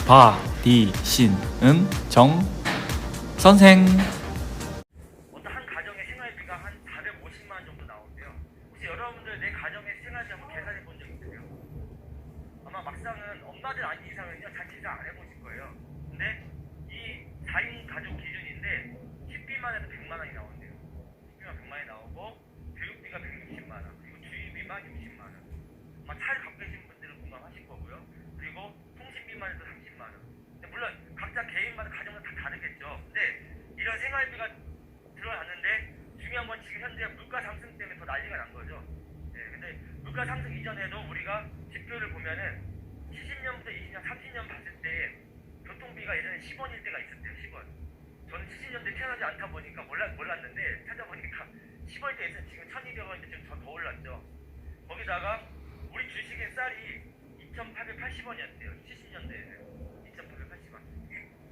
바디신은 선생. 어떤 한 가정의 생활비가 한 450만 원 정도 나오는데요. 혹시 여러분들 내 가정의 생활비 한번 계산해 본 적 있으세요? 아마 막상은 엄마들 아닌 이상은요 잘 계산 안 해보실 거예요. 근데 이 4인 가족 기준인데 식비만 해도 100만 원이 나오는데요. 식비만 100만 원이 나오고 교육비가 160만 원, 그리고 주유비만 60만 원. 아마 차를 갖고 계신 분들은 공감하실 거고요. 그리고 통신비만 해도 30만 원. 물론 각자 개인마다 가정은 다 다르겠죠. 근데 이런 생활비가 들어갔는데 중요한 건 지금 현재 물가 상승 때문에 더 난리가 난 거죠. 근데 물가 상승 이전에도 우리가 지표를 보면은 70년부터 20년, 30년 봤을 때 교통비가 예전에 10원일 때가 있었대요. 10원. 저는 70년대 태어나지 않다 보니까 몰랐는데 찾아보니까 10원일 때 있어서 지금 1200원인데 지금 더 올랐죠. 거기다가 우리 주식의 쌀이 2880원이었대요. 70년대에는 2880원.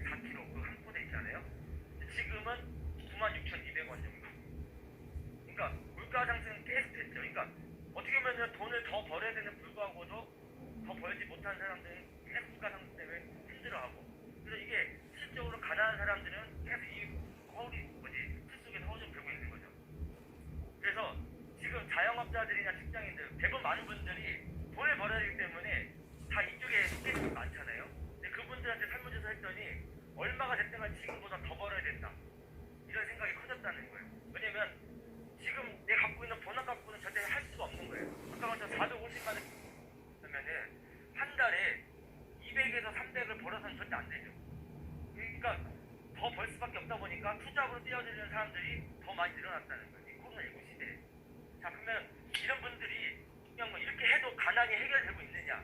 4kg 그 한 포대 있잖아요. 지금은 96,200원 정도. 그러니까 물가 상승은 계속 됐죠. 그러니까 어떻게 보면 돈을 더 벌어야 되는 불구하고도 더 벌지 못한 사람들은 계속 물가 상승 때문에 힘들어하고, 그래서 이게 실질적으로 가난한 사람들은 계속 이 풀 속에서 허우적을 펴고 있는 거죠. 그래서 지금 자영업자들이나 직장인들 대부분 많은 분들이 돈을 벌어야 되기 때문에 다 이쪽에 스케줄이 많잖아요. 근데 그분들한테 설문조사 했더니 얼마가 됐든 지금보다 더 벌어야 된다, 이런 생각이 커졌다는 거예요. 왜냐면 지금 내가 갖고 있는 돈 갖고는 절대 할 수가 없는 거예요. 아까 말씀 450만 원 그러면은 한 달에 200에서 300을 벌어서는 절대 안 되죠. 그러니까 더 벌 수밖에 없다 보니까 투잡으로 뛰어들는 사람들이 더 많이 늘어났다는 거예요. 이 코로나19 시대에. 자, 그러면 이런 분들이 그냥 뭐 이렇게 해도 가난이 해결되고 있느냐?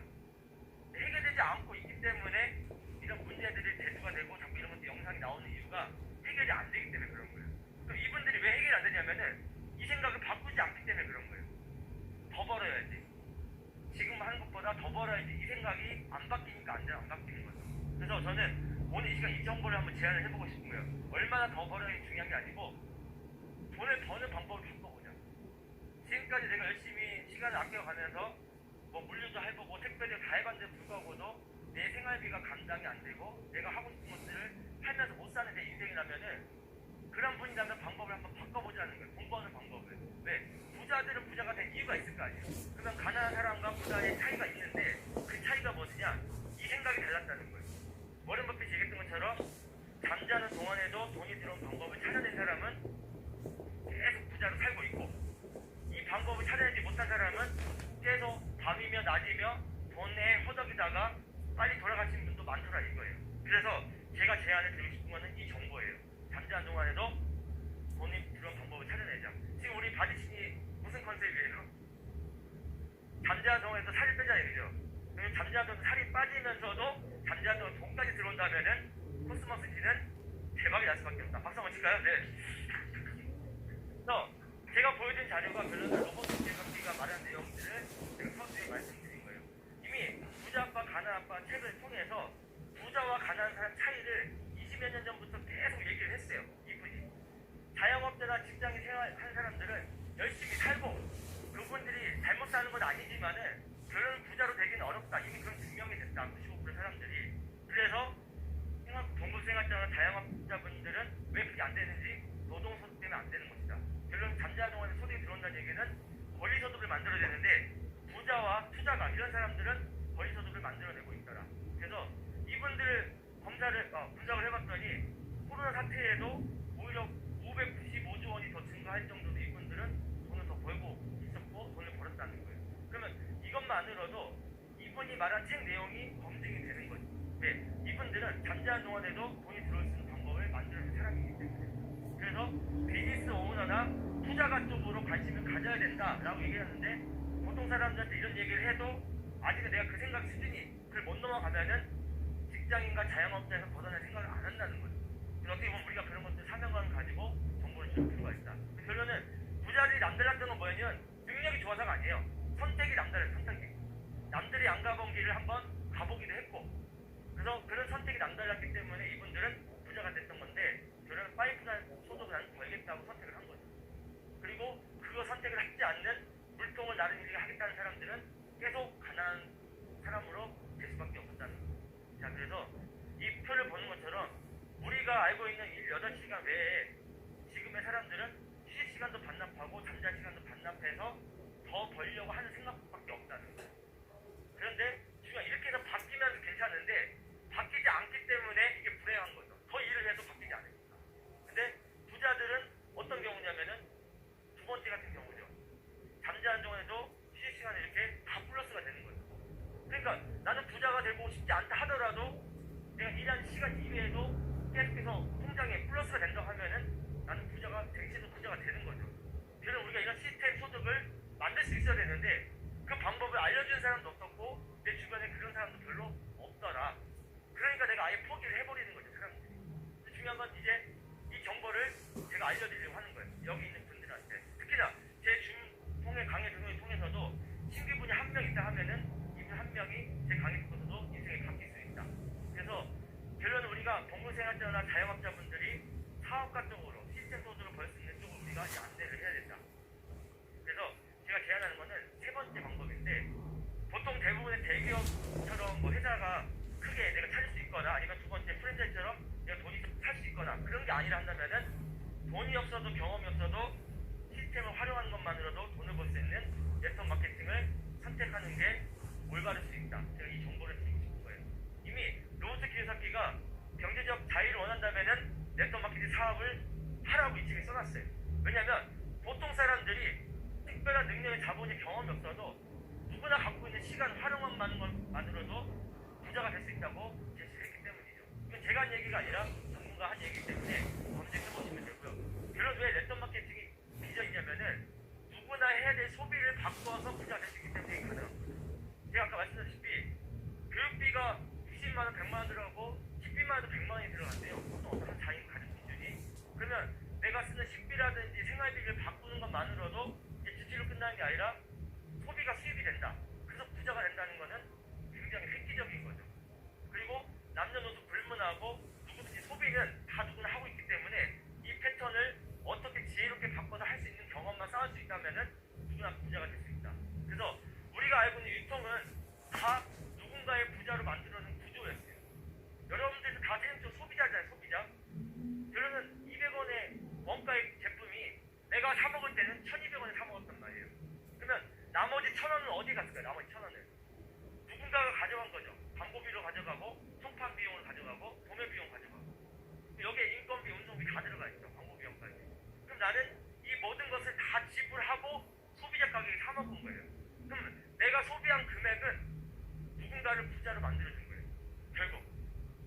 해결되지 않고 있기 때문에 이런 문제들이 대두가 되고 자꾸 이런 것들 영상이 나오는 이유가 해결이 안 되기 때문에 그런 거예요. 그럼 이분들이 왜 해결이 안 되냐면은 이 생각을 바꾸지 않기 때문에 그런 거예요. 더 벌어야지, 지금 하는 것보다 더 벌어야지, 이 생각이 안 바뀌니까 안 바뀌는 거죠. 그래서 저는 오늘 이 시간 이 정보를 한번 제안을 해보고 싶고요. 얼마나 더 벌어야지 중요한 게 아니고 돈을 버는 방법을 바꿔보자. 지금까지 내가 열심히 시간을 아껴가면서 뭐 물류도 해보고 택배도 다 해봤는데 불구하고도 내 생활비가 감당이 안 되고 내가 하고 싶은 것들을 하면서 못 사는 내 인생이라면은, 그런 분이라면 방법을 한번 바꿔보자는 거예요. 돈 버는 방법을. 왜? 부자들은 부자가 된 이유가 있을 거 아니에요. 그러면 가난한 사람과 부자의 차이가 있는데 그 차이가 뭐냐? 이 생각이 달랐다는 거예요. 워런 버핏이 얘기했던 것처럼 잠자는 동안에도 돈이 들어온 방법을 찾아낸 사람은 계속 부자로 살고 있고, 이 방법을 찾아내지 못한 사람은 계속 밤이며 낮이며 돈에 허덕이다가 빨리 돌아가시는 분도 많더라 이거예요. 그래서 제가 제안을 드리고 싶은 거는 이 정보예요. 잠자는 동안에도 돈이 들어온 방법을 찾아내자. 지금 우리 바디신이 무슨 컨셉이에요? 잠자는 동안에도 살이 빼자 얘기죠. 그러면 잠자는 동안 살이 빠지면서도 잠자는 동안 돈까지 들어온다면은 코스모스지는 대박이 날 수밖에 없다. 박수 한번 칠까요? 네. 그래서 제가 보여준 자료가 결론은 로봇 제각기가 말한 내용들을 제가 서두에 말씀드린 거예요. 이미 부자 아빠, 가난 아빠 책을 통해서 부자와 가난한 사람 차이를 20여 년 전부터 계속 얘기를 했어요. 이분이. 자영업자나 직장인 생활한 사람들은 열심히 살고 그분들이 잘못 사는 건 아니지만은 그런 부자로 되기는 어렵다. 이미 그런 증명이 됐다. 95% 사람들이. 그래서 동급생활자나 자영업자분들은 왜 그게 안 되는지 노동소득 때문에 안 되는 것이다. 결론 잠자는 동안에 소득이 들어온다는 얘기는 권리소득을 만들어야 되는데 부자와 투자가 이런 사람들은 권리소득을 만들어내고 있더라. 그래서 이분들 분석을 해봤더니 코로나 사태에도 오히려 595조 원이 더 증가할 정도로 이분들은 돈을 더 벌고 있었고 돈을 벌었다는 거예요. 그러면 이것만으로도 이분이 말한 책 내용이 검증이 되는 거죠. 네, 이분들은 잠자는 동안에도 돈이 들어올 수 있는 방법을 만들어낸 사람이기 때문에. 그래서 비즈니스 오너나 투자가 쪽으로 관심을 가져야 된다라고 얘기하는데, 보통 사람들한테 이런 얘기를 해도 아직은 내가 그 생각 수준이 그걸 못 넘어가면은 직장인과 자영업자에서 벗어날 생각을 안 한다는 거죠. 그래서 어떻게 보면 우리가 그런 것들 사명감을 가지고 정보를 줄 필요가 있다. 결론은 부자들이 남달랐던 건 뭐냐면 능력이 좋아서가 아니에요. 선택이 남달라요. 선택이. 남들이 안 가본 길을 한번 가보기도 했고, 그래서 그런 선택이 남달랐기 때문에 이분들은 부자가 됐던 건데, 결론은 파이프나 소득을 나는 벌겠다고 선택을 한 거죠. 그리고 그거 선택을 하지 않는 물통을 나른 일을 하겠다는 사람들은 계속 가난한 사람으로 될 수밖에 없었다는 거죠. 자, 그래서 그래서 이 표를 보는 것처럼 우리가 알고 있는 일 8시간 외에 지금의 사람들은 휴식 시간도 반납하고 잠잘 시간도 반납해서 더 벌려고 하는 생각밖에 없다는 거예요. 그런데 중요한 이렇게 해서 바뀌면 괜찮은데 바뀌지 않기 때문에 이게 불행한 거죠. 더 일을 해도 바뀌지 않으니까. 근데 부자들은 어떤 경우냐면은 두 번째 같은 경우죠. 잠자는 동안에도 휴식 시간에 이렇게 다 플러스가 되는 거죠. 그러니까 나는 부자가 되고 싶지 않다 하더라도 내가 일하는 시간 이외에도 계속해서 통장에 플러스가 된다고 하면은 나는 부자가 대체도 부자가 되는 거죠. 그래서 우리가 이런 시스템 소득을 만들 수 있어야 되는데 그 방법을 알려주는 사람도 없었고 내 주변에 그런 사람도 별로 없더라. 그러니까 내가 아예 포기를 해버리는 거죠, 사람들이. 근데 중요한 건 이제 이 정보를 제가 알려드리려고 하는 거예요. 여기 있는 분들한테. 특히나 제 중통의 강의 등을 통해서도 신규분이 한 명 있다 하면은 이분 한 명이 제 강의 듣고서도 인생이 바뀔 수 있다. 그래서 결론은 우리가 공무생활자나 자영업자분들이 사업가 쪽으로 시스템 소득을 벌 수 있는 쪽으로 우리가 이제 안내를 해야 된다. 그래서 제가 제안하는 거는 세 번째 방법인데 보통 대부분의 대기업처럼 뭐 회사가 크게 내가 찾을 수 있거나 아니면 두 번째 프랜차이즈처럼 내가 돈이 좀 살 수 있거나 그런 게 아니라 한다면은 돈이 없어도 경험이 없어도 시스템을 활용하는 것만으로도 돈을 벌 수 있는 네트워크 마케팅을 선택하는 게 올바를 수 있다. 제가 이 정보를 드리고 싶은 거예요. 이미 로버트 키요사키가 경제적 자유를 원한다면은 네트워크 마케팅 사업을 하라고 이 책에 써놨어요. 왜냐하면 보통 사람들이 특별한 능력의 자본의 경험이 없어도 누구나 갖고 있는 시간 활용만 것만으로도 부자가 될 수 있다고 제시를 했기 때문이죠. 이건 제가 한 얘기가 아니라 전문가 한 얘기이기 때문에 검색해보시면 되고요. 그런 왜 네트워크 마케팅이 비전이냐면은 누구나 해야 될 소비를 바꿔서 부자가 될 수 있기 때문에 가능한 거죠. 제가 아까 말씀드렸다시피 교육비가 60만원, 100만원 들어가고 식비만 해도 100만원이 들어간대요. 보통 어떤 자인 가족 기준이. 그러면 내가 쓰는 식비라든지 생활비를 바꾸는 것만으로도 이제 지출로 끝나는 게 아니라 소비가 수입이 된다. 그래서 부자가 된다는 거는 굉장히 획기적인 거죠. 그리고 남녀노소 불문하고 누구든지 소비는 다 누구나 하고 있기 때문에 이 패턴을 어떻게 지혜롭게 바꿔서 할 수 있는 경험만 쌓을 수 있다면은 누구나 부자가 될 수 있다. 그래서 우리가 알고 있는 유통은 다 누군가의 부자로 만들어낸 구조였어요. 여러분들도 다 최종적으로 소비자잖아요, 소비자. 그러면 200원의 원가의 제품이 내가 사 먹을 때는 1200원에 사 먹었단 말이에요. 그러면 나머지 1000원은 어디 갔을까요? 나머지 1000원은 누군가가 가져간 거죠. 광고비로 가져가고 송판 비용을 가져가고 도매 비용 가져가고 여기에 인건비, 운송비 다 들어가 있죠. 광고 비용까지. 그럼 나는 이 모든 것을 다 지불하고 소비자 가격에 사 먹은 거예요. 그럼 내가 소비한 금액은 누군가를 부자로 만들어준 거예요. 결국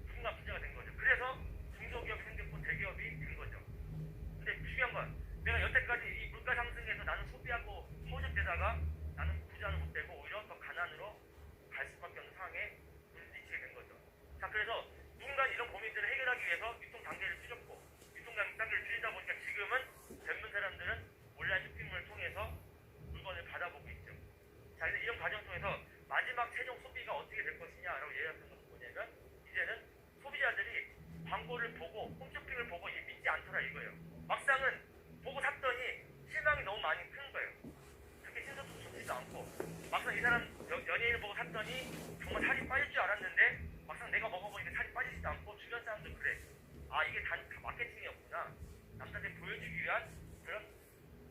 누군가 부자가 된 거죠. 그래서 중소기업이 생겼고 대기업이 된 거죠. 근데 중요한 건 내가 여태까지 이 물가 상승에서 나는 소비하고 소득되다가 나는 부자는 못 되고 오히려 더 가난으로 갈 수밖에 없는 상황에 부딪히게 된 거죠. 자, 그래서 누군가 이런 고민들을 해결하기 위해서 유통 단계를 줄였고 유통 단계를 줄이다 보니까 지금은 젊은 사람들은 온라인 쇼핑몰을 통해서 물건을 받아보고 있죠. 자, 이런 과정 통해서 마지막 최종 소비가 어떻게 될 것이냐라고 얘기했던 것은 뭐냐면 이제는 소비자들이 광고를 보고 홈쇼핑을 보고 믿지 않더라 이거예요. 막상은 보고 샀더니 실망이 너무 많이 큰 거예요. 그렇게 신선도 좋지도 않고 막상 이 사람 연예인을 보고 샀더니 정말 살이 빠질 줄 알았는데 막상 내가 먹어보니까 살이 빠지지도 않고 주변 사람도 그래. 아, 이게 다 마케팅이었구나. 남자들이 보여주기 위한 그런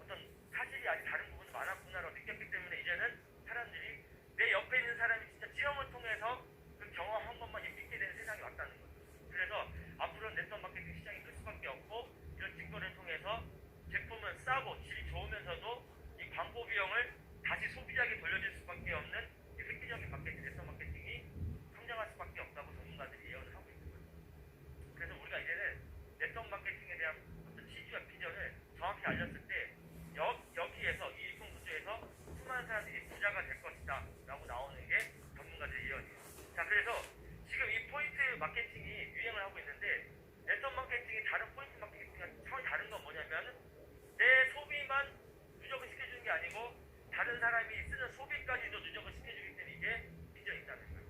어떤 사실이 아직 다른 부분이 많았구나라고 느꼈기 때문에 이제는 사람들이 내 옆에 있는 사람이 진짜 시험을 통해서 그 경험한 것만 믿게 되는 세상이 왔다는 거죠. 그래서 앞으로는 네트워크 마케팅 시장이 클 수밖에 없고 이런 직거래를 통해서 제품은 싸고 질이 좋으면서도 이 광고 비용을 다시 소비자에게 돌려줄 수밖에 없는 이 획기적인 마케팅, 네트워크 마케팅이 성장할 수밖에 없다고 전문가들이 예언을 하고 있는 거죠. 그래서 우리가 이제는 네트워크 마케팅에 대한 어떤 취지와 비전을 정확히 알렸을 때 여기에서 이 유통 구조에서 수많은 사람들이 부자가 될 것이다 라고 나오는 게 전문가들의 예언이에요. 자, 그래서 지금 이 포인트 마케팅이 유행을 하고 있는데 네트워크 마케팅이 다른 포인트 마케팅과 차원이 다른 건 뭐냐면 내 소비만 누적을 시켜주는 게 아니고 다른 사람이 쓰는 소비까지도 누적을 시켜주기 때문에 이게 비전이 있다는 거예요.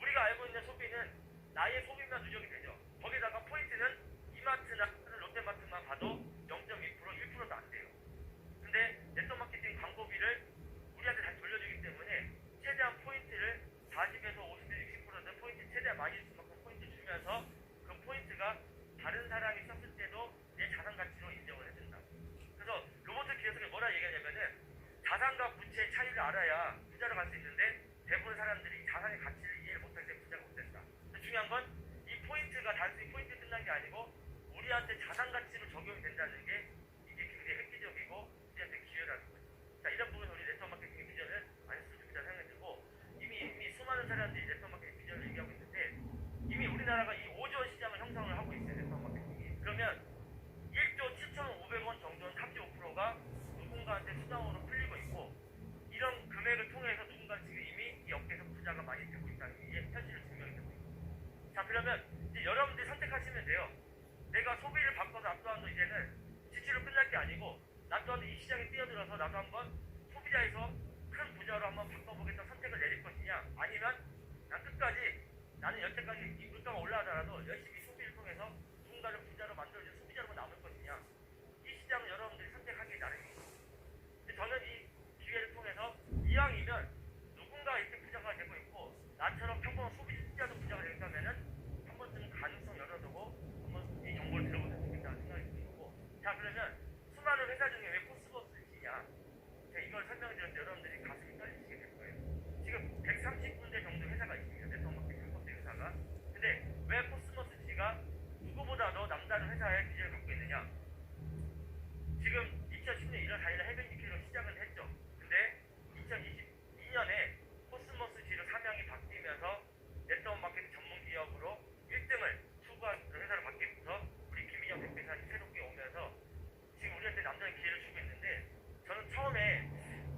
우리가 알고 있는 소비는 나의 소비만 누적이 되죠. 거기다가 포인트는 이마트나 롯데마트만 봐도 0.2%, 1%도 안 돼요. 근데 네트워크 마케팅 광고비를 우리한테 다시 돌려주기 때문에 최대한 포인트를 40에서 50에서 60%는 포인트 최대한 많이 줄 만큼 바뀌면서 그 포인트가 다른 사람이 썼을 때도 내 자산 가치로 인정을 해준다. 그래서 로버트 기어스가 뭐라 얘기하냐면은 자산과 부채의 차이를 알아야 부자로 갈 수 있는데 대부분 사람들이 자산의 가치를 이해를 못할 때 부자가 못 된다. 중요한 건 이 포인트가 단순히 포인트 끝난 게 아니고 우리한테 자산 가치로 적용이 된다는 게 이게 굉장히 획기적이고 우리한테 기회라는 거죠. 자, 이런 부분 우리 네트워크 마케팅 비전을 안 했으면 좋겠다는 생각이 들고 이미 수많은 사람들이 네트워크 마케팅 비전을 얘기하고 있는데 이미 우리나라가 이 5조 시장을 형성을 하고 있어요. 네트워크 마케팅이. 그러면 1조 7,500원 정도는 35%가 누군가한테 수당으로 풀리고 있고 이런 금액을 통해서 누군가 지금 이미 이 업계에서 부자가 많이 되고 있다는 게 현실을 증명이 되고 있습니다. 자, 그러면 이제 여러분들이 선택하시면 돼요. 내가 소비를 바꿔서 나또한도 이제는 지치로 끝날 게 아니고 나또한도 이 시장에 뛰어들어서 나도 한번 소비자에서 큰 부자로 한번 바꿔보겠다는 선택을 내릴 것이냐 아니면 난 끝까지 나는 여태까지 이 물가가 올라가더라도 열심히 소비를 통해서 누군가를 부자로 만들어준 소비자로 남을 것이냐 이 시장은 여러분들이 선택하기 나름입니다. 저는 이 기회를 통해서 이왕이면 누군가 이렇게 부자가 되고 있고 나처럼 평범한 소비자도 부자가 되겠다면은 한 번쯤 가능성 열어두고 한번 이 정보를 들어보면 좋겠다는 생각이 들고 자 그러면 수많은 회사 중에 왜 코스모스지냐 제가 이걸 설명드렸을 때 여러분들이 가슴이 떨리시게 될 거예요. 지금 130군데 정도 회사가 있습니다. 네트워크 마케팅 상업대 회사가. 근데 왜 코스모스지가 누구보다도 남다른 회사의 비전을 갖고 있느냐 지금 2010년 1월 4일에 해변유키로 시작을 했죠. 근데 2022년에 코스모스지로 사명이 바뀌면서 네트워크 마케팅 전문 기업으로 1등을 추구한 회사로 바뀌면서 우리 김인영 대표이사님 새롭게 오면서 지금 우리한테 남다른 기회를 주고 있는데 저는 처음에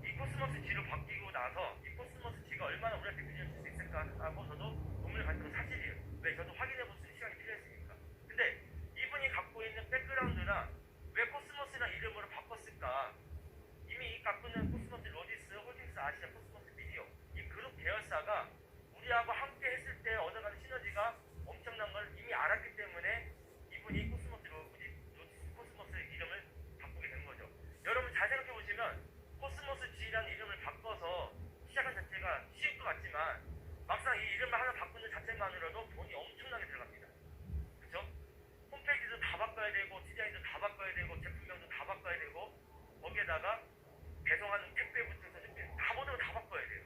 이 코스모스지로 바뀌고 나서 이 코스모스지가 얼마나 우리한테 비전을 줄 수 있을까 하고 저도 고민을 가졌던 사실이에요. 왜 저도 확인해 볼 수 있는 시간이 필요했으니까. 근데 이분이 갖고 있는 백그라운드나 왜 코스모스라는 이름으로 바꿨을까? 이미 갖고 있는 코스모스 로지스, 홀딩스 아시아, 코스모스 미디어 이 그룹 계열사가 우리하고 함께 했을 때 얻어가는 시너지가 엄청난 걸 이미 알았기 때문에 이분이 코스모스 이름을 바꾸게 된 거죠. 여러분 잘 생각해 보시면 코스모스 G라는 이름을 바꿔서 시작한 자체가 쉬울 것 같지만 막상 이 이름을 하나 바꾸는 자체만으로도 돈이 엄청나게 들어갑니다. 그렇죠? 홈페이지도 다 바꿔야 되고 디자인도 다 바꿔야 되고 제품명도 다 바꿔야 되고 거기에다가 배송하는 택배부터 해서 다 모든 걸 다 바꿔야 돼요.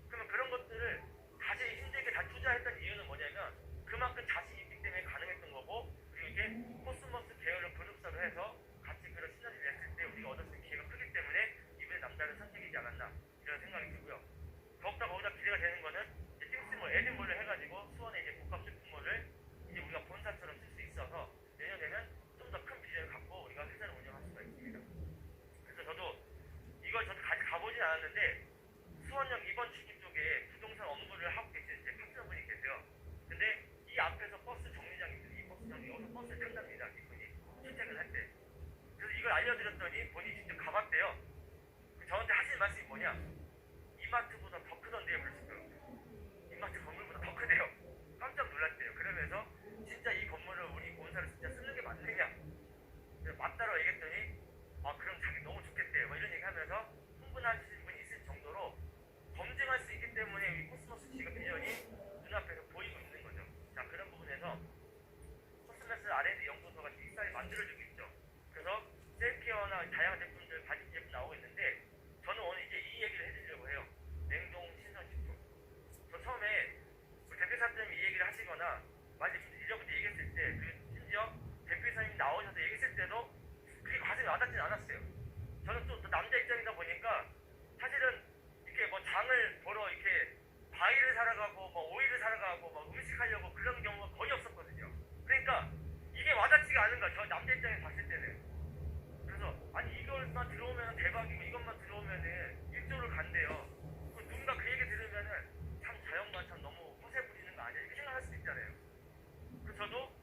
그러면 그런 것들을 다시 힘들게 다 투자했던 이유는 뭐냐면 그만큼 자신이 있기 때문에 가능했던 거고 그리고 이게 코스모스 계열을 그룹사로 해서 같이 그런 시너지를 냈을 때 우리가 얻을 수 있는 기회가 크기 때문에 이번에 남다른 선택이지 않았나 이런 생각이 들고요. 더욱더 거기다 기대가 되는 거는 이제 띵스몰, 에딘몰을 해가지고 수원의 이제 복합 쇼핑몰을 이제 우리가 본사처럼 쓸 수 있어서 내년에는 좀 더 큰 비전을 갖고 우리가 회사를 운영할 수가 있습니다. 그래서 저도 이걸 저도 같이 가보진 않았는데 수원역 2번 출구 쪽에 부동산 업무를 하고 계시는 제 파트너분이 계세요. 근데 이 앞에서 버스 정류장이 있어요. 이 버스 정류장 여기서 버스를 탄답니다. 이분이 출퇴근할 때. 그래서 이걸 알려드렸더니 본인이 직접 가봤대요. 저한테 하시는 말씀이 뭐냐 이마트보다 더 크던데요. 그러시더라고요. 이마트 건물보다 더 크대요. 깜짝 놀랐대요. 그러면서 진짜 이 건물을 우리 본사를 진짜 쓰는 게 맞느냐 맞다고 얘기했더니 아 그럼 자기 너무 좋겠대요. 뭐 이런 얘기하면서 흥분하시는 분이 있을 정도로 검증할 수 있기 때문에 우리 코스모스 지가 비전이 눈앞에서 보이고 있는 거죠. 자 그런 부분에서 코스모스 R&D 연구소가 일사에 만들어지고 있죠. 그래서 셀프케어나 다양한 제품들 가진 제품 나오고 있는데 저는 오늘 이제 이 얘기를 해드리려고 해요. 냉동 신선식품. 저 처음에 우리 대표사님이 이 얘기를 하시거나 만약 여러분들 얘기했을 때 그리고 심지어 대표사님이 나오셔서 얘기했을 때도 그게 가슴에 와닿지는 않았어요. 저는 또 남자 입장이다 보니까 사실은 이렇게 뭐 장을 보러 이렇게 과일을 사러 가고 뭐 오일을 사러 가고 뭐 음식 하려고 그런 경우가 거의 없었거든요. 그러니까 이게 와닿지가 않은 거야. 저 남자 입장에서 봤을 때는. 그래서 아니 이것만 들어오면 대박이고 이것만 들어오면은 1조를 간대요. 누군가 그 얘기 들으면은 참 자연과 참 너무 허세 부리는 거 아니야 이렇게 생각할 수도 있잖아요. 그래서 저도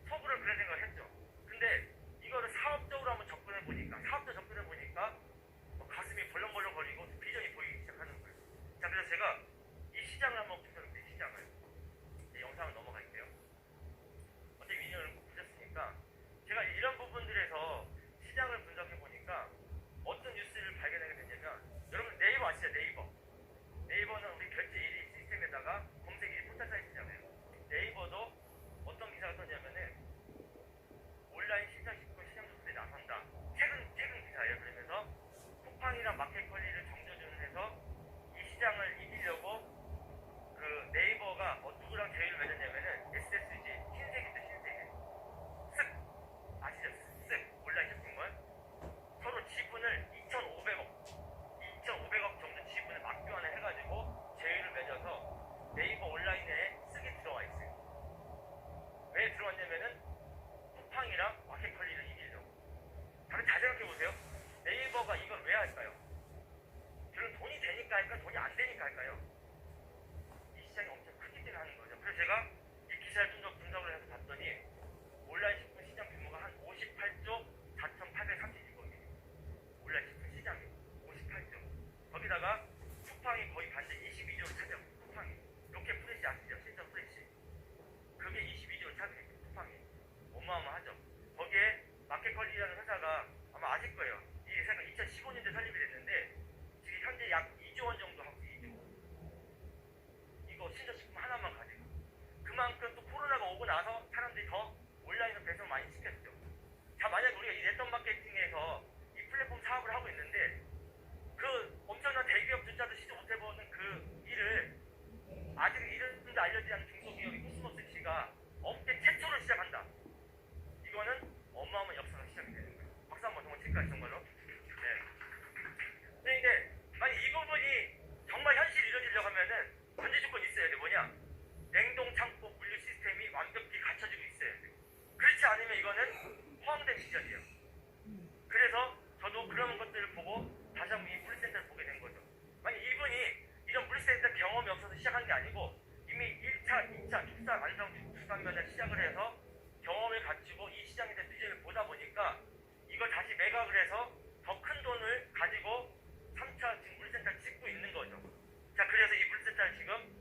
속으로 그런 생각을 했죠. 근데 이거를 사업적으로 한번 접근해 보니까 뭐 가슴이 벌렁벌렁거리고 비전이 보이기 시작하는 거예요. 자 그래서 제가 이 시장을 한번 분석해볼게요. 이 시장을 영상을 넘어갈게요. 어차피 인연을 꼭 보셨으니까 제가 이런 부분들에서 시장을 분석해 보니까 어떤 뉴스를 발견하게 됐냐면 여러분 네이버 아시죠? 네이버는 우리 결제 1위 시스템에다가 검색 1위 포털 사이트잖아요. 네이버도 어떤 마켓컬리라는 회사가 아마 아실 거예요. 이 회사가 2015년도에 설립이 됐는데 지금 현재 약 2조 원 정도 하고 있어요. 2조. 이거 신저식품 하나만 가지고. 그만큼 또 코로나가 오고 나서 사람들이 더 온라인으로 배송 많이 시켰죠. 자, 만약 우리가 이 네트워크 마케팅에서 이 플랫폼 사업을 하고 있는데 그 엄청난 대기업조차도 시도 못해보는 그 일을 아직 이름도 알려지지 않은 중소기업이 코스모스가 업계 최초로 시작한다. 이거는 어마어마한 역사가 시작이 되는 거예요. 박수 한번 정말 칠까요, 정말로? 네. 근데 만약 이 부분이 정말 현실이 이루어지려고 하면은 전제 조건이 있어야 돼. 뭐냐? 냉동 창고 분류 시스템이 완벽히 갖춰지고 있어야 돼. 그렇지 않으면 이거는 허황된 비전이에요. 그래서 저도 그런 것들을 보고 다시 한번 이 물리센터를 보게 된 거죠. 만약 이분이 이런 물리센터 경험이 없어서 시작한 게 아니고 이미 1차, 2차 축산, 안성 축산면에 시작을 해서 경험을 갖추고 이 시장에 대한 비전을 보다 보니까 이걸 다시 매각을 해서 더 큰 돈을 가지고 3차 지금 물리센터를 짓고 있는 거죠. 자, 그래서 이 물리센터를 지금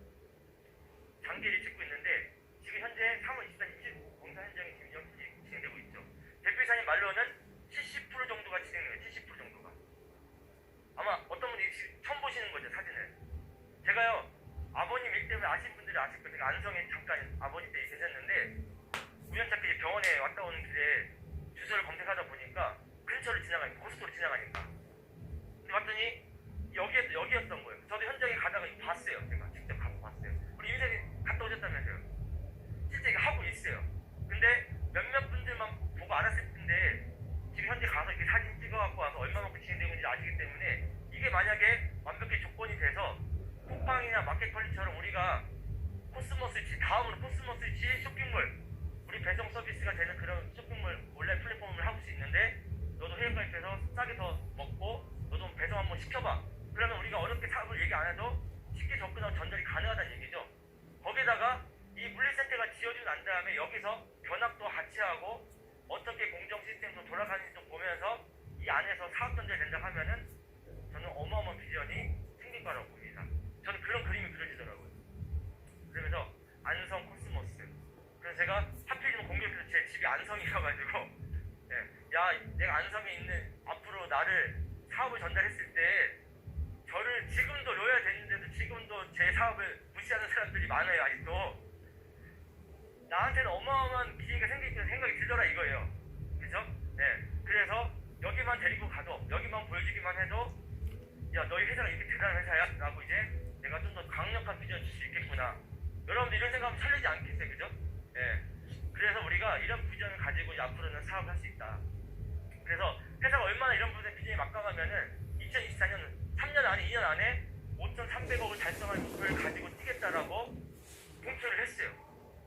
장기를 짓고 있는데 지금 현재 3월 24일 일찍 공사 현장이 지금 연기 진행되고 있죠. 대표이사님 말로는 70% 정도가 진행돼요. 70% 정도가. 아마 어떤 분이 처음 보시는 거죠, 사진을. 제가요, 아버님 일 때문에 아시는 분들이 아실 거예요. 제가 안성에 잠깐 아버지 때 계셨는데 우연찮게 병원에 왔다 오는 길에 주소를 검색하다 보니까 근처를 지나가니까, 고속도로 지나가니까. 근데 봤더니 여기였던 거예요. 저도 현장에 가다가 이거 봤어요. 제가 직접 가서 봤어요. 우리 임선이 갔다 오셨다면서요. 실제 이거 하고 있어요. 근데 몇몇 분들만 보고 알았을 텐데 지금 현재 가서 이렇게 사진 찍어갖고 와서 얼마만큼 진행되고 있는지 아시기 때문에 이게 만약에 완벽히 조건이 돼서 쿠팡이나 마켓컬리처럼 우리가 코스모스위치, 다음으로 코스모스위치 쇼핑몰, 우리 배송 서비스가 되는 그런 쇼핑몰 온라인 플랫폼을 하고 수 있는데 너도 회원가입해서 싸게 더 먹고 너도 배송 한번 시켜봐. 그러면 우리가 어렵게 사업을 얘기 안 해도 쉽게 접근하고 전달이 가능하다는 얘기죠. 거기다가 이 물리센터가 지어지고 난 다음에 여기서 변압도 같이 하고 어떻게 공정 시스템도 돌아가는지 좀 보면서 이 안에서 사업 전달이 된다 하면은 저는 어마어마한 비전이 생길 거라고 봅니다. 저는 그런 그림이 그려지더라고요. 그러면서 안성 코스모스. 그래서 제가 하필이면 공교롭게도 제 집이 안성이라가지고 야, 내가 안성에 있는 앞으로 나를 사업을 전달했을 때 저를 지금도 로얄 됐는데도 지금도 제 사업을 무시하는 사람들이 많아요. 아직도 나한테는 어마어마한 기회가 생기는 생각이 들더라 이거예요. 그죠? 네. 그래서 여기만 데리고 가도 여기만 보여주기만 해도 야, 너희 회사가 이렇게 대단한 회사야? 라고 이제 내가 좀 더 강력한 비전을 줄 수 있겠구나. 여러분들 이런 생각하면 설레지 않겠어요? 그죠? 네. 그래서 우리가 이런 비전을 가지고 이제 앞으로는 사업을 할 수 있다. 그래서 회사가 얼마나 이런 부분에 비전이 막강하면은 2024년 3년 안에 2년 안에 5,300억을 달성할 목표를 가지고 뛰겠다라고 공표를 했어요.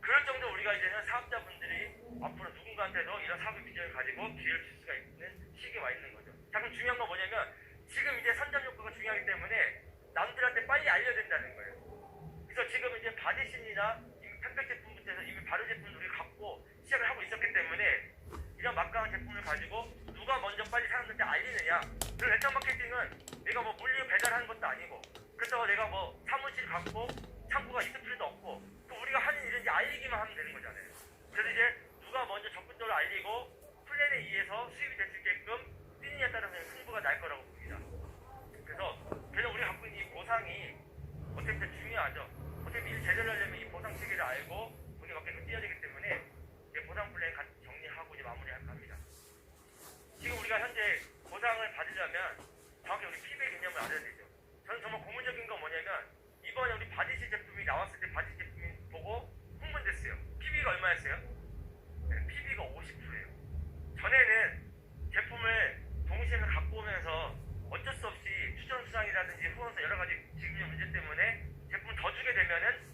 그럴 정도 우리가 이제는 사업자분들이 앞으로 누군가한테도 이런 사업의 비전을 가지고 기회를 줄 수가 있는 시기에 와 있는 거죠. 자, 그럼 중요한 건 뭐냐면 지금 이제 선점 효과가 중요하기 때문에 남들한테 빨리 알려야 된다는 거예요. 그래서 지금 이제 바디신이나 이미 팩백 제품부터 해서 이미 발효 제품을 우리가 갖고 시작을 하고 있었기 때문에 이런 막강한 제품을 가지고 누가 먼저 빨리 사람들한테 알리느냐. 그리고 네트워크 마케팅은 내가 뭐 물류 배달하는 것도 아니고 그렇다고 내가 뭐 사무실 갖고 창고가 있을 필요도 없고 또 우리가 하는 일은 이제 알리기만 하면 되는 거잖아요. 그래서 이제 누가 먼저 적극적으로 알리고 플랜에 의해서 수입이 될 수 있게끔 뛰느냐에 따라서 승부가 날 거라고 봅니다. 그래서 우리가 갖고 있는 이 보상이 어떻게 보면 중요하죠. 어차피 일 제대로 하려면 이 보상 체계를 알고 거기에 맞게끔 뛰어야 되기 때문에 이제 보상 플랜 같이 정리하고 이제 마무리할까 합니다. 지금 우리가 현재 보상을 받으려면 정확히 우리 피부의 개념을 알아야 되죠. 저는 정말 고문적인 건 뭐냐면 이번에 우리 바디실 제품이 나왔을 때 바디 제품이 보고 흥분됐어요. PB가 얼마였어요? 네, PB가 50%예요. 전에는 제품을 동시에는 갖고 오면서 어쩔 수 없이 추천 수당이라든지 후원서 여러 가지 지금의 문제 때문에 제품을 더 주게 되면은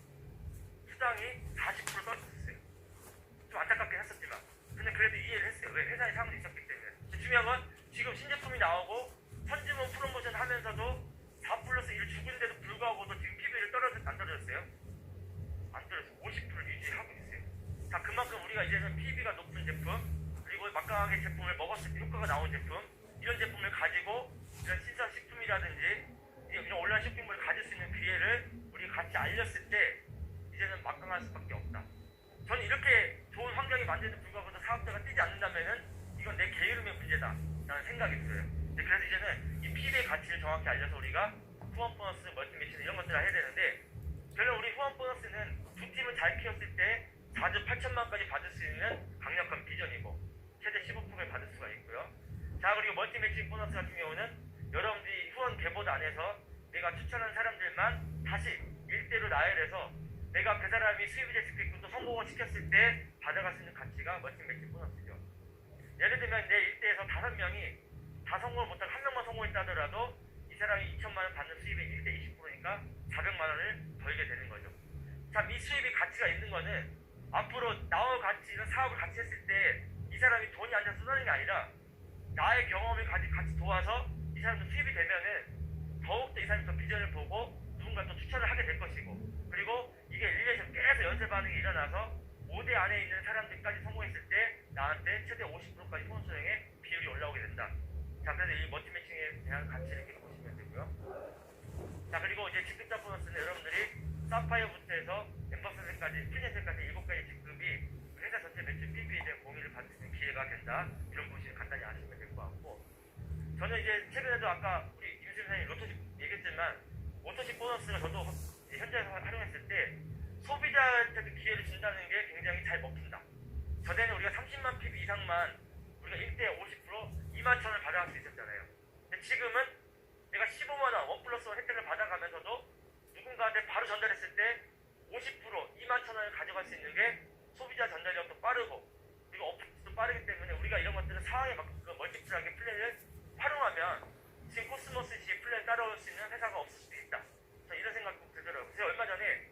수당이 40% 떨어졌어요. 좀 안타깝긴 했었지만. 근데 그래도 이해를 했어요. 왜? 회사의 상황도 있었기 때문에. 중요한 건 지금 신제품이 나오고 선주문 프로모션 하면서도 4+1 주고인데도 불구하고도 지금 PB를 안 떨어졌어요? 안 떨어졌어요. 50% 유지하고 있어요. 자, 그만큼 우리가 이제는 PB가 높은 제품 그리고 막강하게 제품을 먹었을 때 효과가 나온 제품 이런 제품을 가지고 이런 신선식품이라든지 이런 온라인 쇼핑몰을 가질 수 있는 기회를 우리가 같이 알렸을 때 이제는 막강할 수밖에 없다. 저는 이렇게 좋은 환경이 만드는데 불구하고도 사업자가 뛰지 않는다면은 이건 내 게으름의 문제다라는 생각이 들어요. 그래서 이제는 이 PB의 가치를 정확히 알려서 우리가 후원 보너스, 멀티매치는 이런 것들을 해야 되는데, 결론 우리 후원 보너스는 두 팀을 잘 키웠을 때 4조 8천만까지 받을 수 있는 강력한 비전이고 최대 15%를 받을 수가 있고요. 자, 그리고 멀티매치 보너스 같은 경우는 여러분들이 후원 계보드 안에서 내가 추천한 사람들만 다시 일대로 나열해서 내가 그 사람이 수입이 될 수 있고 또 성공을 시켰을 때 받아갈 수 있는 가치가 멀티매치 보너스죠. 예를 들면 내 일대에서 5명이 다 성공을 못하고 1명만 성공했다 하더라도 이 사람이 2천만 원 받는 수입의 1대 20%니까 400만 원을 벌게 되는 거죠. 자, 이 수입이 가치가 있는 거는 앞으로 나올 가치는 사업을 같이 했을 때 이 사람이 돈이 앉아 쏟아지는 게 아니라 나의 경험을 같이 도와서 이 사람도 수입이 되면은 더욱더 이 사람이 더 비전을 보고 누군가 또 추천을 하게 될 것이고, 그리고 이게 릴레이션 계속 연쇄 반응이 일어나서 5대 안에 있는 사람들까지 성공했을 때 나한테 최대 50%까지 후원 수령의 비율이 올라오게 된다. 자, 그래서 이 멀티매칭에 대한 가치를 이렇게 보시면 되고요. 자, 그리고 이제 직급자 보너스는 여러분들이 사파이어부터 해서 엠버서드까지, 프리랜서까지 7가지 직급이 회사 전체 매출 PB에 대한 공유를 받을 수 있는 기회가 된다. 이런 것을 간단히 아시면 될 것 같고, 저는 이제 최근에도 아까 우리 김수현 선생님 로또십 얘기했지만 로또십 보너스가 저도 현장에서 활용했을 때 소비자한테도 기회를 준다는 게 굉장히 잘 먹힌다. 전에는 우리가 30만 PB 이상만 우리가 1대 50% 2만 천을 받아갈 수 있었잖아요. 근데 지금은 내가 15만 원, 1+1 혜택을 받아가면서도 누군가한테 바로 전달했을 때 50% 2만 천 원을 가져갈 수 있는 게 소비자 전달력도 빠르고 그리고 어프도 빠르기 때문에 우리가 이런 것들을 상황에 맞게끔 멀티플하게 플랜을 활용하면 지금 코스모스식 플랜 따라올 수 있는 회사가 없을 수도 있다. 저는 이런 생각이 꼭 들더라고요. 제가 얼마 전에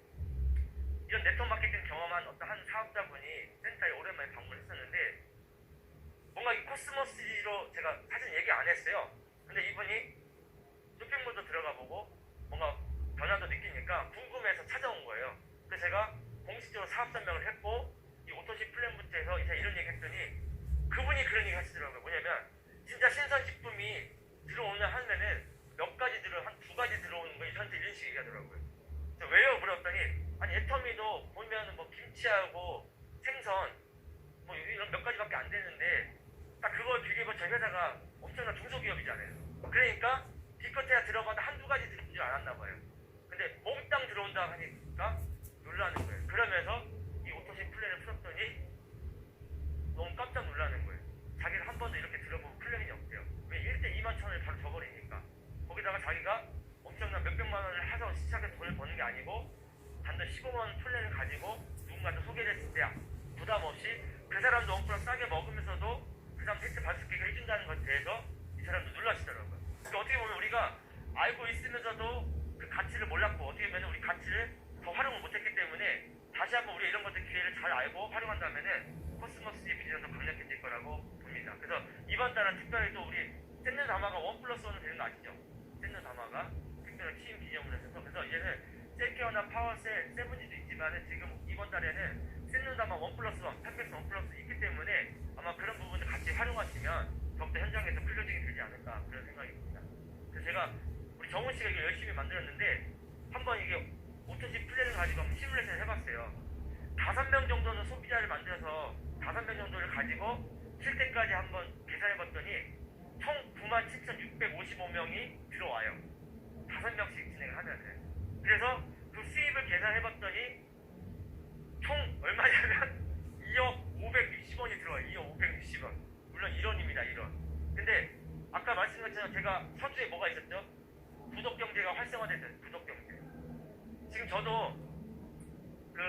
이런 네트워크 마케팅 경험한 어떤 한 사업자분이 센터에 오랜만에 방문했었는데 뭔가 이 코스모스로 제가 사실 얘기 안 했어요. 근데 이분이 쇼핑몰도 들어가 보고 뭔가 변화도 느끼니까 궁금해서 찾아온 거예요. 그래서 제가 공식적으로 사업 설명을 했고 이 오토시 플랜부터 해서 이제 이런 얘기 했더니 그분이 그런 얘기 하시더라고요. 뭐냐면 진짜 신선식품이 들어오는 하면은 몇 가지 한 2가지 들어오는 거 저한테 이런 식으로 얘기하더라고요. 왜요? 물었더니 아니 애터미도 보면은 뭐 김치하고 생선 뭐 이런 몇 가지밖에 안 되는데 딱 그걸 비교해봐. 저희 회사가 엄청난 중소기업이잖아요. 그러니까 기껏해야 들어봐도 1-2가지 들어온 줄 알았나 봐요. 근데 몽땅 들어온다 하니까 놀라는 거예요. 그러면서 이 오토시 플랜을 풀었더니 너무 깜짝 놀라는 거예요. 자기가 한 번도 이렇게 들어본 플랜이 없대요. 왜 1대 2만 천을 바로 줘버리니까. 거기다가 자기가 엄청난 몇백만 원을 해서 시작해서 돈을 버는 게 아니고 단돈 15만 원 플랜을 가지고 누군가한테 소개를 했을 때 부담 없이 그 사람도 원플러스 싸게 먹으면서도 그 사람 혜택 받을 수 있게 해준다는 것에 대해서 이 사람도 놀라시더라고요. 그러니까 어떻게 보면 우리가 알고 있으면서도 그 가치를 몰랐고 어떻게 보면 우리 가치를 더 활용을 못했기 때문에 다시 한번 우리 이런 것들 기회를 잘 알고 활용한다면은 코스모스의 비전이 더 강력해질 거라고 봅니다. 그래서 이번 달은 특별히 또 우리 샌드 다마가 1+1은 되는 거 아시죠? 샌드 다마가 특별한 취임 기념을 해서 그래서 이제는 셀케어나 파워셀, 세븐지도 있지만은 지금 이번 달에는 샌드 다마 1+1, 팩백스 1+1 있기 때문에 아마 그런 부분을 같이 활용하시면 더욱더 현장에서 클로징이 되지 않을까 그런 생각이 듭니다. 그래서 제가 우리 정훈 씨가 이걸 열심히 만들었는데 한번 이게 오토시 플랜을 가지고 한번 시뮬레이션을 해봤어요. 5명 정도는 소비자를 만들어서 5명 정도를 가지고 칠 때까지 한번 계산해봤더니 총 97,655명이 들어와요. 5명씩 진행을 하면은. 그래서 그 수입을 계산해봤더니 총 얼마냐면 2억 560원이 들어와요. 2억 560원. 물론 1원입니다. 1원. 근데 아까 말씀드린 것처럼 제가 서두에 뭐가 있었죠? 구독경제가 활성화됐어요. 구독경제. 지금 저도 그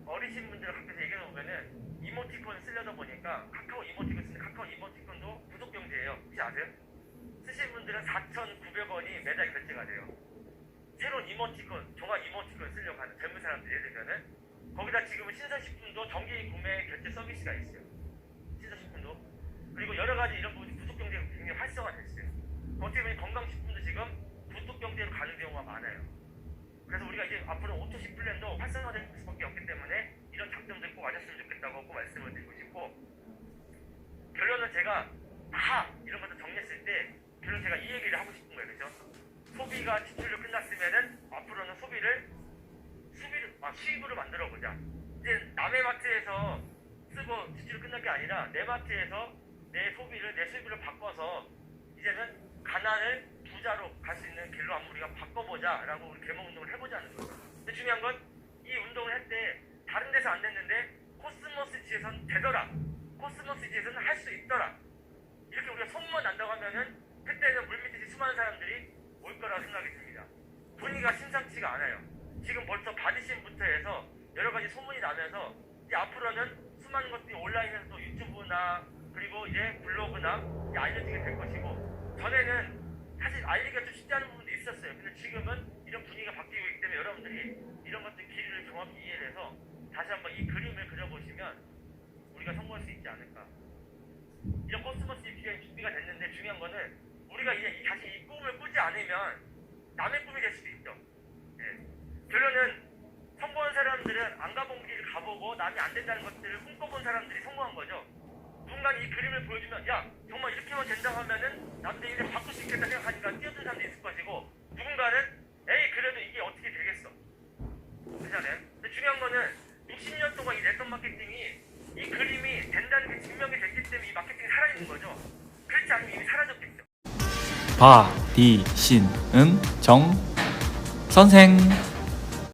어리신 분들 앞에서 얘기해 보면은 이모티콘 쓰려다 보니까 카카오 이모티콘 쓰는데 카카오 이모티콘도 구독경제예요. 혹시 아세요? 쓰신 분들은 4,900원이 매달 결제가 돼요. 새로운 이모티콘, 종합 이모티콘 쓰려고 하는 젊은 사람들 예를 들면은 거기다 지금은 신선식품도 정기 구매 결제 서비스가 있어요. 신선식품도. 그리고 여러 가지 이런 부분이 구독경제가 굉장히 활성화됐어요. 어떻게 보면 건강식품도 지금 구독경제로 가는 경우가 많아요. 그래서 우리가 이제 앞으로 오토시 플랜도 활성화될 수밖에 없기 때문에 이런 장점들 꼭 아셨으면 좋겠다고 꼭 말씀을 드리고 싶고, 결론은 제가 다 이런 것들 정리했을 때 결론 제가 이 얘기를 하고 싶은 거예요. 그죠? 소비가 지출로 끝났으면은 앞으로는 수입으로 만들어 보자. 이제 남의 마트에서 쓰고 지출로 끝날 게 아니라 내 마트에서 내 소비를 바꿔서 이제는 가난을 부자로 갈 수 있는 길로 한번 우리가 바꿔보자라고 우리 계몽 운동을 해보자는 거예요. 근데 중요한 건 이 운동을 할 때 다른 데서 안 됐는데 코스모스지에서는 되더라. 코스모스지에서는 할 수 있더라. 이렇게 우리가 소문만 난다고 하면은 그때는 물밑에 수많은 사람들이 올 거라고 생각이 듭니다. 분위기가 심상치가 않아요. 지금 벌써 바디신부터 해서 여러 가지 소문이 나면서 이제 앞으로는 수많은 것들이 온라인에서 또 유튜브나 그리고 이제 블로그나 이제 알려지게 될 것이고, 전에는 사실 알리기가 좀 쉽지 않은 부분도 있었어요. 근데 지금은 이런 분위기가 바뀌고 있기 때문에 여러분들이 이런 것들 길이를 정확히 이해를 해서 다시 한번 이 그림을 그려보시면 우리가 성공할 수 있지 않을까. 이런 코스모스 입시가 준비가 됐는데 중요한 거는 우리가 이제 다시 이 꿈을 꾸지 않으면 남의 꿈이 될 수도 있죠. 예. 결론은 성공한 사람들은 안 가본 길을 가보고 남이 안 된다는 것들을 꿈꿔본 사람들이 성공한 거죠. 누군가 이 그림을 보여주면 야 정말 이렇게만 된다고 하면은 남들 일을 바꿀 수 있겠다 생각하니까 뛰어든 사람도 있을 것이고, 누군가는 에이 그래도 이게 어떻게 되겠어. 그렇잖아요. 근데 중요한 거는 60년 동안 이 네트워크 마케팅이 이 그림이 된다는 게 증명이 됐기 때문에 이 마케팅이 살아있는 거죠. 그렇지 않으면 이미 사라졌겠죠. 바디신은 정 선생.